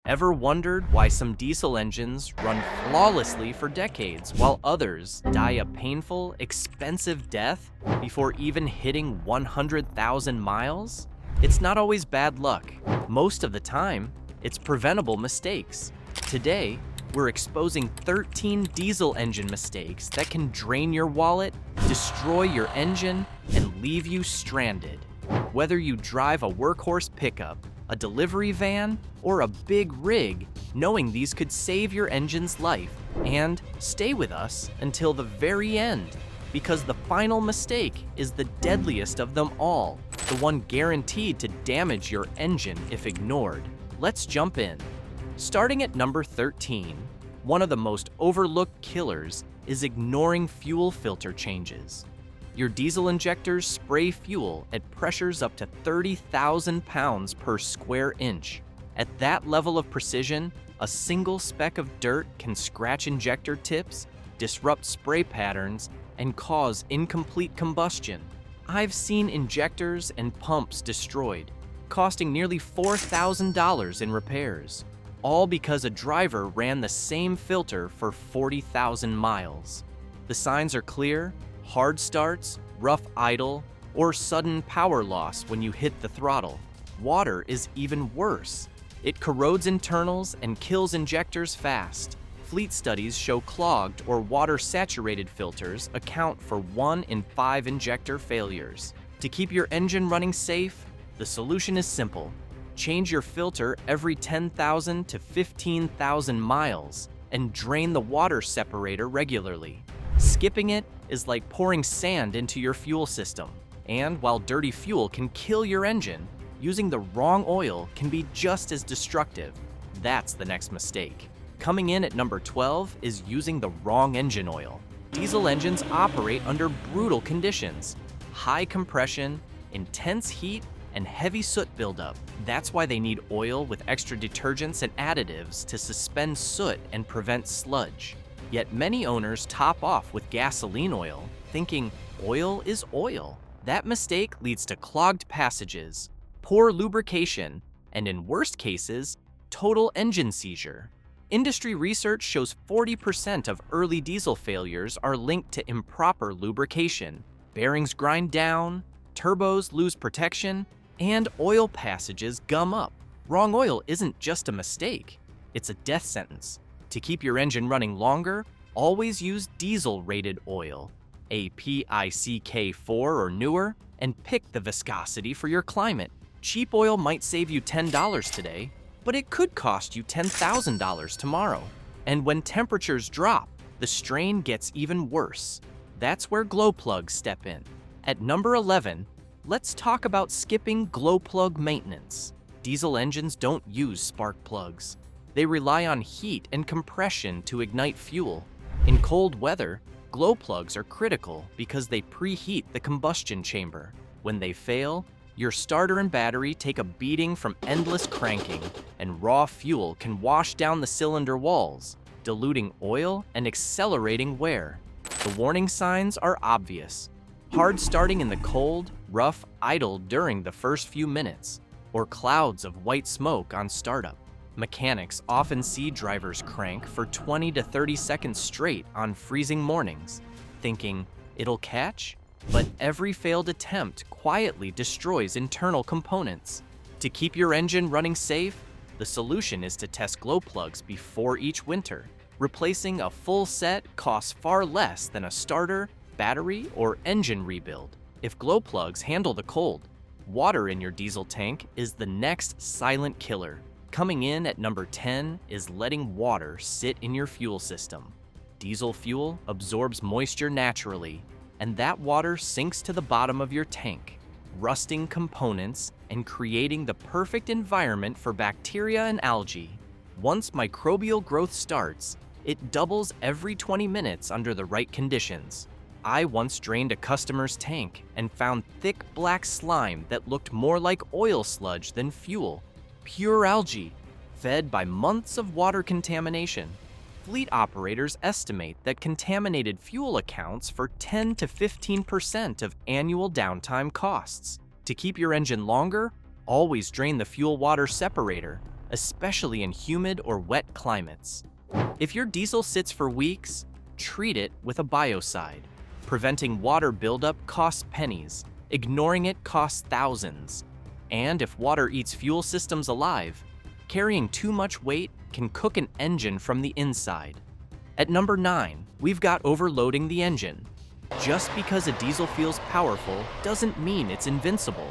Ever wondered why some diesel engines run flawlessly for decades while others die a painful, expensive death before even hitting 100,000 miles? It's not always bad luck. Most of the time, it's preventable mistakes. Today, we're exposing 13 diesel engine mistakes that can drain your wallet, destroy your engine, and leave you stranded. Whether you drive a workhorse pickup, a delivery van, or a big rig, knowing these could save your engine's life. And stay with us until the very end, because the final mistake is the deadliest of them all, the one guaranteed to damage your engine if ignored. Let's jump in. Starting at number 13, one of the most overlooked killers is ignoring fuel filter changes. Your diesel injectors spray fuel at pressures up to 30,000 pounds per square inch. At that level of precision, a single speck of dirt can scratch injector tips, disrupt spray patterns, and cause incomplete combustion. I've seen injectors and pumps destroyed, costing nearly $4,000 in repairs, all because a driver ran the same filter for 40,000 miles. The signs are clear: hard starts, rough idle, or sudden power loss when you hit the throttle. Water is even worse. It corrodes internals and kills injectors fast. Fleet studies show clogged or water-saturated filters account for 1 in 5 injector failures. To keep your engine running safe, the solution is simple. Change your filter every 10,000 to 15,000 miles and drain the water separator regularly. Skipping it is like pouring sand into your fuel system. And while dirty fuel can kill your engine, using the wrong oil can be just as destructive. That's the next mistake. Coming in at number 12 is using the wrong engine oil. Diesel engines operate under brutal conditions: high compression, intense heat, and heavy soot buildup. That's why they need oil with extra detergents and additives to suspend soot and prevent sludge. Yet many owners top off with gasoline oil, thinking oil is oil. That mistake leads to clogged passages, poor lubrication, and in worst cases, total engine seizure. Industry research shows 40% of early diesel failures are linked to improper lubrication. Bearings grind down, turbos lose protection, and oil passages gum up. Wrong oil isn't just a mistake, it's a death sentence. To keep your engine running longer, always use diesel-rated oil, a PICK 4 or newer, and pick the viscosity for your climate. Cheap oil might save you $10 today, but it could cost you $10,000 tomorrow. And when temperatures drop, the strain gets even worse. That's where glow plugs step in. At number 11, let's talk about skipping glow plug maintenance. Diesel engines don't use spark plugs. They rely on heat and compression to ignite fuel. In cold weather, glow plugs are critical because they preheat the combustion chamber. When they fail, your starter and battery take a beating from endless cranking, and raw fuel can wash down the cylinder walls, diluting oil and accelerating wear. The warning signs are obvious: hard starting in the cold, rough idle during the first few minutes, or clouds of white smoke on startup. Mechanics often see drivers crank for 20 to 30 seconds straight on freezing mornings, thinking it'll catch, but every failed attempt quietly destroys internal components. To keep your engine running safe, the solution is to test glow plugs before each winter. Replacing a full set costs far less than a starter, battery, or engine rebuild. If glow plugs handle the cold, water in your diesel tank is the next silent killer. Coming in at number 10 is letting water sit in your fuel system. Diesel fuel absorbs moisture naturally, and that water sinks to the bottom of your tank, rusting components and creating the perfect environment for bacteria and algae. Once microbial growth starts, it doubles every 20 minutes under the right conditions. I once drained a customer's tank and found thick black slime that looked more like oil sludge than fuel. Pure algae, fed by months of water contamination. Fleet operators estimate that contaminated fuel accounts for 10 to 15% of annual downtime costs. To keep your engine longer, always drain the fuel water separator. especially in humid or wet climates. If your diesel sits for weeks, treat it with a biocide. Preventing water buildup costs pennies, ignoring it costs thousands. And if water eats fuel systems alive, carrying too much weight can cook an engine from the inside. At number 9, we've got overloading the engine. Just because a diesel feels powerful doesn't mean it's invincible.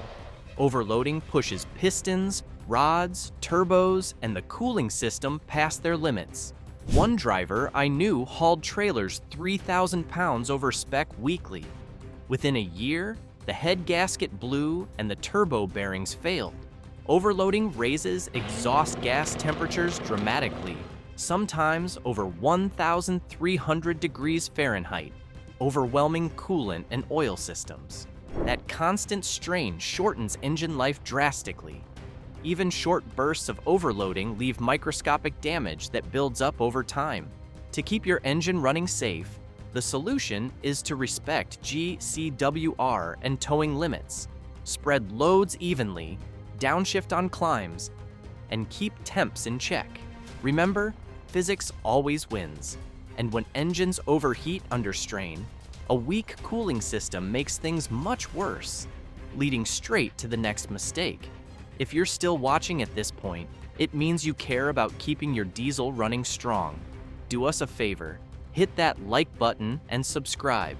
Overloading pushes pistons, rods, turbos, and the cooling system past their limits. One driver I knew hauled trailers 3,000 pounds over spec weekly. Within a year, the head gasket blew and the turbo bearings failed. Overloading raises exhaust gas temperatures dramatically, sometimes over 1,300 degrees Fahrenheit, overwhelming coolant and oil systems. That constant strain shortens engine life drastically. Even short bursts of overloading leave microscopic damage that builds up over time. To keep your engine running safe, the solution is to respect GCWR and towing limits, spread loads evenly, downshift on climbs, and keep temps in check. Remember, physics always wins, and when engines overheat under strain, a weak cooling system makes things much worse, leading straight to the next mistake. If you're still watching at this point, it means you care about keeping your diesel running strong. Do us a favor, hit that like button and subscribe.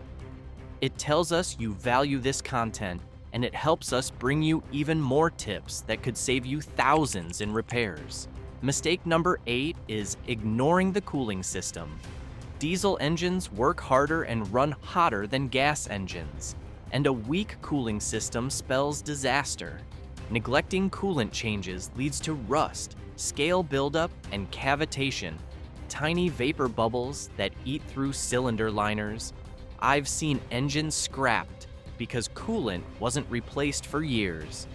It tells us you value this content, and it helps us bring you even more tips that could save you thousands in repairs. Mistake number 8 is ignoring the cooling system. Diesel engines work harder and run hotter than gas engines, and a weak cooling system spells disaster. Neglecting coolant changes leads to rust, scale buildup, and cavitation, tiny vapor bubbles that eat through cylinder liners. I've seen engines scrapped because coolant wasn't replaced for years.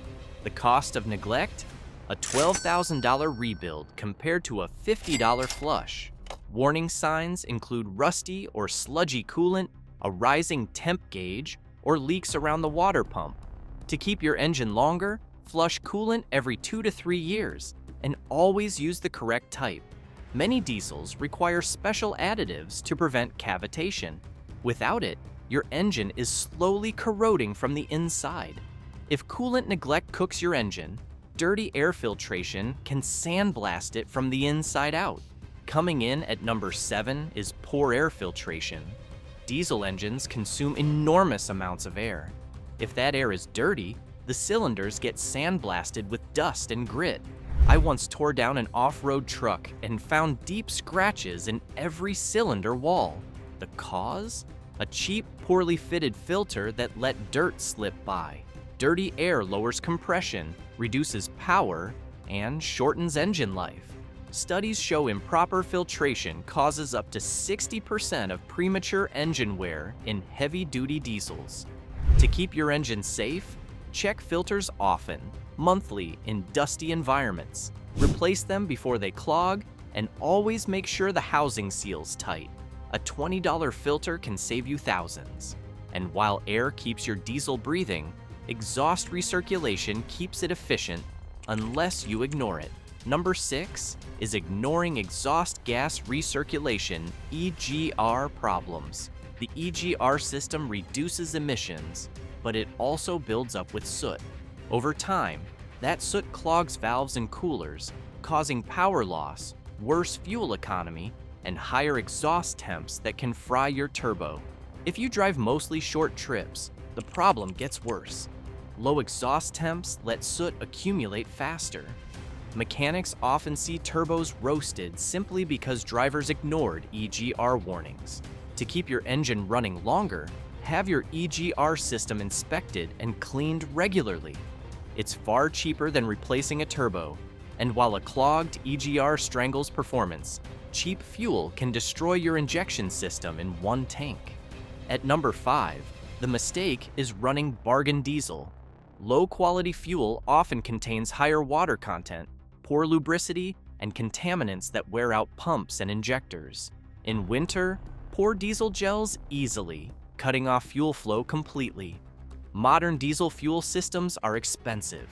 The cost of neglect? A $12,000 rebuild compared to a $50 flush. Warning signs include rusty or sludgy coolant, a rising temp gauge, or leaks around the water pump. To keep your engine longer, flush coolant every 2 to 3 years, and always use the correct type. Many diesels require special additives to prevent cavitation. Without it, your engine is slowly corroding from the inside. If coolant neglect cooks your engine, dirty air filtration can sandblast it from the inside out. Coming in at number 7 is poor air filtration. Diesel engines consume enormous amounts of air. If that air is dirty, the cylinders get sandblasted with dust and grit. I once tore down an off-road truck and found deep scratches in every cylinder wall. The cause? A cheap, poorly fitted filter that let dirt slip by. Dirty air lowers compression, reduces power, and shortens engine life. Studies show improper filtration causes up to 60% of premature engine wear in heavy-duty diesels. To keep your engine safe, check filters often, monthly in dusty environments. Replace them before they clog, and always make sure the housing seal's tight. A $20 filter can save you thousands. And while air keeps your diesel breathing, exhaust recirculation keeps it efficient unless you ignore it. Number 6 is ignoring exhaust gas recirculation (EGR) problems. The EGR system reduces emissions, but it also builds up with soot. Over time, that soot clogs valves and coolers, causing power loss, worse fuel economy, and higher exhaust temps that can fry your turbo. If you drive mostly short trips, the problem gets worse. Low exhaust temps let soot accumulate faster. Mechanics often see turbos roasted simply because drivers ignored EGR warnings. To keep your engine running longer, have your EGR system inspected and cleaned regularly. It's far cheaper than replacing a turbo, and while a clogged EGR strangles performance, cheap fuel can destroy your injection system in one tank. At number 5, the mistake is running bargain diesel. Low-quality fuel often contains higher water content, poor lubricity, and contaminants that wear out pumps and injectors. In winter, pour diesel gels easily, cutting off fuel flow completely. Modern diesel fuel systems are expensive.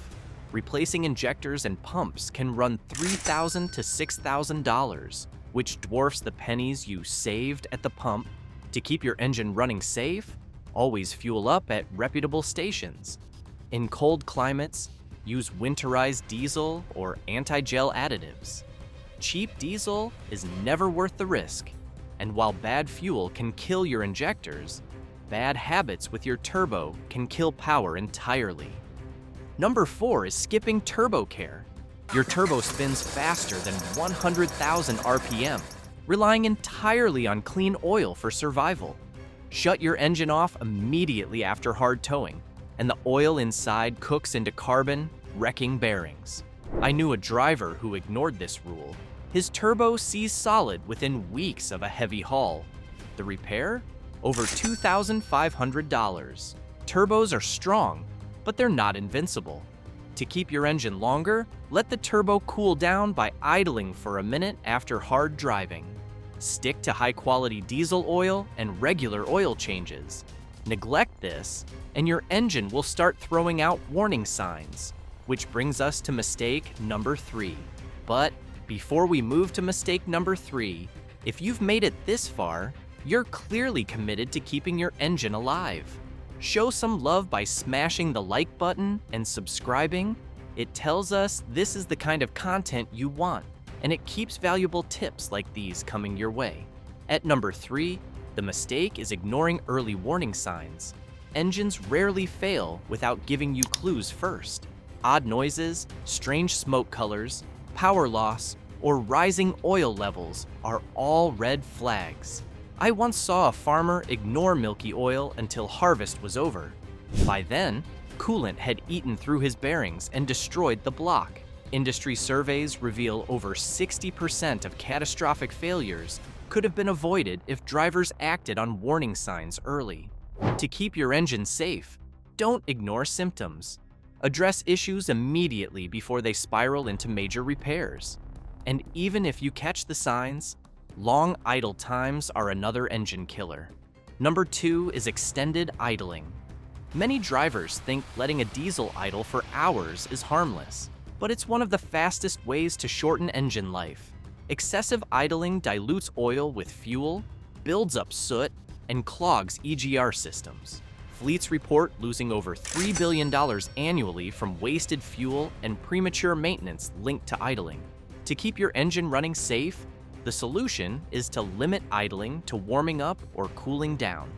Replacing injectors and pumps can run $3,000 to $6,000, which dwarfs the pennies you saved at the pump. To keep your engine running safe, always fuel up at reputable stations. In cold climates, use winterized diesel or anti-gel additives. Cheap diesel is never worth the risk, and while bad fuel can kill your injectors, bad habits with your turbo can kill power entirely. Number 4 is skipping turbo care. Your turbo spins faster than 100,000 RPM, relying entirely on clean oil for survival. Shut your engine off immediately after hard towing, and the oil inside cooks into carbon, wrecking bearings. I knew a driver who ignored this rule. His turbo seized solid within weeks of a heavy haul. The repair? Over $2,500. Turbos are strong, but they're not invincible. To keep your engine longer, let the turbo cool down by idling for a minute after hard driving. Stick to high-quality diesel oil and regular oil changes. Neglect this, and your engine will start throwing out warning signs, which brings us to mistake number 3. But before we move to mistake number 3, if you've made it this far, you're clearly committed to keeping your engine alive. Show some love by smashing the like button and subscribing. It tells us this is the kind of content you want, and it keeps valuable tips like these coming your way. At number 3, the mistake is ignoring early warning signs. Engines rarely fail without giving you clues first. Odd noises, strange smoke colors, power loss, or rising oil levels are all red flags. I once saw a farmer ignore milky oil until harvest was over. By then, coolant had eaten through his bearings and destroyed the block. Industry surveys reveal over 60% of catastrophic failures could have been avoided if drivers acted on warning signs early. To keep your engine safe, don't ignore symptoms. Address issues immediately before they spiral into major repairs. And even if you catch the signs, long idle times are another engine killer. Number 2 is extended idling. Many drivers think letting a diesel idle for hours is harmless, but it's one of the fastest ways to shorten engine life. Excessive idling dilutes oil with fuel, builds up soot, and clogs EGR systems. Fleets report losing over $3 billion annually from wasted fuel and premature maintenance linked to idling. To keep your engine running safe, the solution is to limit idling to warming up or cooling down.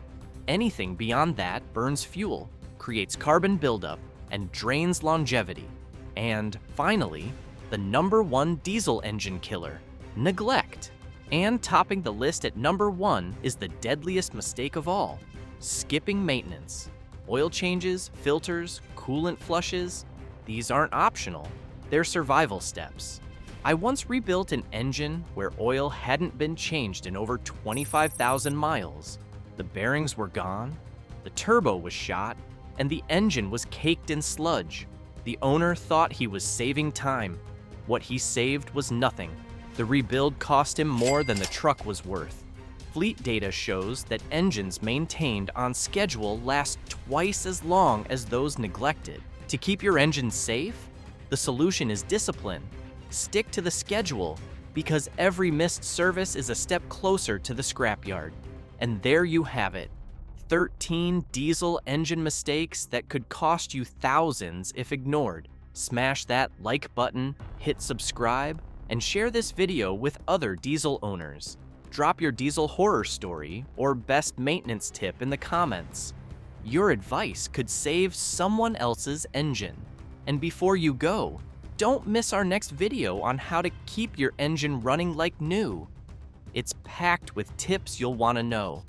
Anything beyond that burns fuel, creates carbon buildup, and drains longevity. And finally, the number 1 diesel engine killer, neglect. And topping the list at number 1 is the deadliest mistake of all, skipping maintenance. Oil changes, filters, coolant flushes, these aren't optional, they're survival steps. I once rebuilt an engine where oil hadn't been changed in over 25,000 miles. The bearings were gone, the turbo was shot, and the engine was caked in sludge. The owner thought he was saving time. What he saved was nothing. The rebuild cost him more than the truck was worth. Fleet data shows that engines maintained on schedule last twice as long as those neglected. To keep your engine safe, the solution is discipline. Stick to the schedule, because every missed service is a step closer to the scrapyard. And there you have it, 13 diesel engine mistakes that could cost you thousands if ignored. Smash that like button, hit subscribe, and share this video with other diesel owners. Drop your diesel horror story or best maintenance tip in the comments. Your advice could save someone else's engine. And before you go, don't miss our next video on how to keep your engine running like new. It's packed with tips you'll want to know.